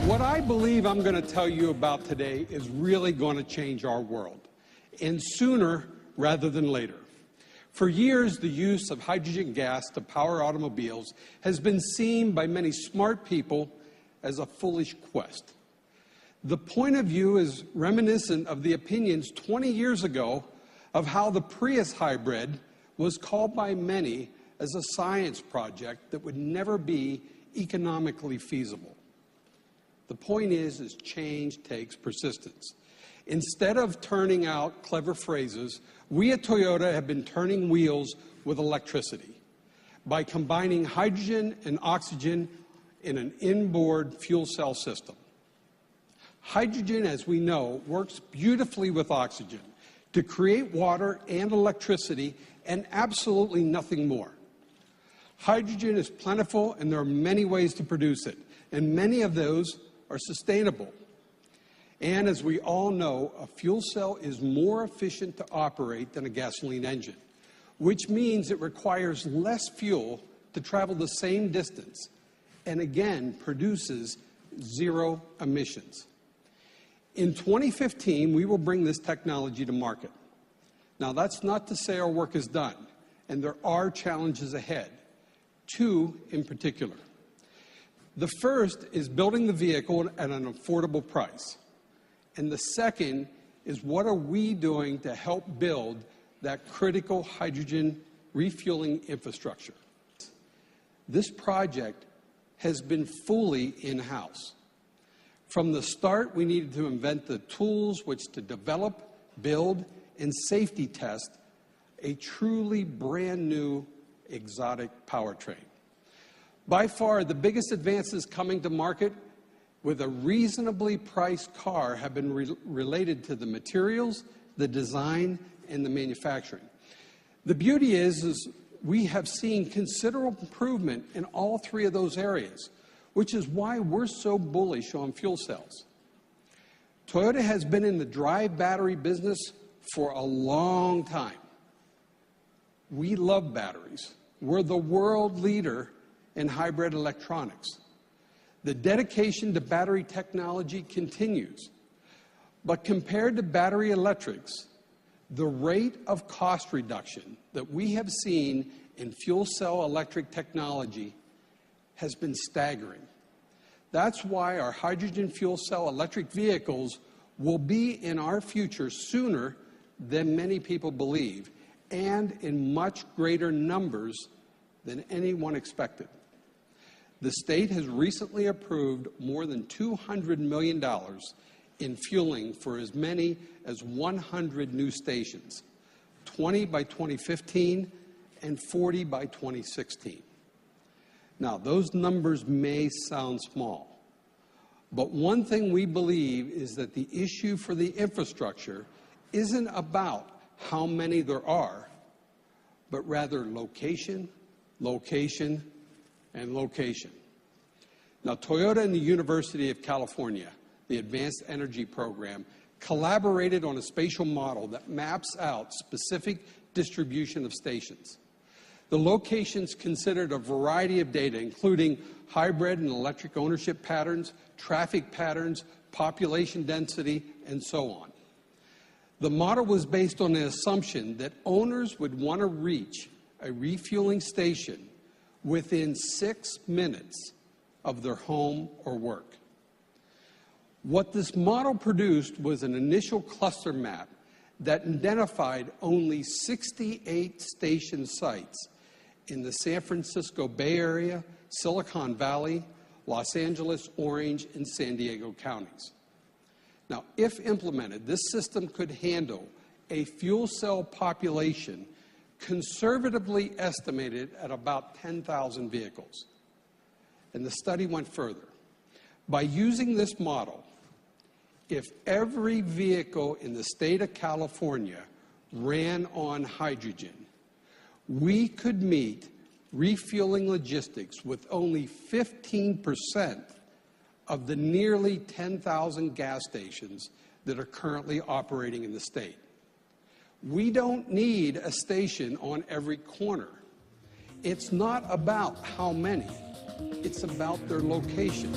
What I believe I'm going to tell you about today is really going to change our world, and sooner rather than later. For years, the use of hydrogen gas to power automobiles has been seen by many smart people as a foolish quest. The point of view is reminiscent of the opinions 20 years ago of how the Prius hybrid was called by many as a science project that would never be economically feasible. The point is change takes persistence. Instead of turning out clever phrases, we at Toyota have been turning wheels with electricity by combining hydrogen and oxygen in an inboard fuel cell system. Hydrogen, as we know, works beautifully with oxygen to create water and electricity and absolutely nothing more. Hydrogen is plentiful and there are many ways to produce it, and many of those are sustainable. And as we all know, a fuel cell is more efficient to operate than a gasoline engine, which means it requires less fuel to travel the same distance and again produces zero emissions. In 2015, we will bring this technology to market. Now, that's not to say our work is done, and there are challenges ahead, two in particular. The first is building the vehicle at an affordable price. And the second is what are we doing to help build that critical hydrogen refueling infrastructure. This project has been fully in-house. From the start, we needed to invent the tools which to develop, build, and safety test a truly brand new exotic powertrain. By far, the biggest advances coming to market with a reasonably priced car have been related to the materials, the design, and the manufacturing. The beauty is we have seen considerable improvement in all three of those areas, which is why we're so bullish on fuel cells. Toyota has been in the dry battery business for a long time. We love batteries. We're the world leader in hybrid electronics. The dedication to battery technology continues. But compared to battery electrics, the rate of cost reduction that we have seen in fuel cell electric technology has been staggering. That's why our hydrogen fuel cell electric vehicles will be in our future sooner than many people believe, and in much greater numbers than anyone expected. The state has recently approved more than $200 million in fueling for as many as 100 new stations, 20 by 2015 and 40 by 2016. Now, those numbers may sound small, but one thing we believe is that the issue for the infrastructure isn't about how many there are, but rather location, location, and location. Now, Toyota and the University of California, the Advanced Energy Program, collaborated on a spatial model that maps out specific distribution of stations. The locations considered a variety of data, including hybrid and electric ownership patterns, traffic patterns, population density, and so on. The model was based on the assumption that owners would want to reach a refueling station within 6 minutes of their home or work. What this model produced was an initial cluster map that identified only 68 station sites in the San Francisco Bay Area, Silicon Valley, Los Angeles, Orange, and San Diego counties. Now, if implemented, this system could handle a fuel cell population conservatively estimated at about 10,000 vehicles. And the study went further. By using this model, if every vehicle in the state of California ran on hydrogen, we could meet refueling logistics with only 15% of the nearly 10,000 gas stations that are currently operating in the state. We don't need a station on every corner. It's not about how many. It's about their location.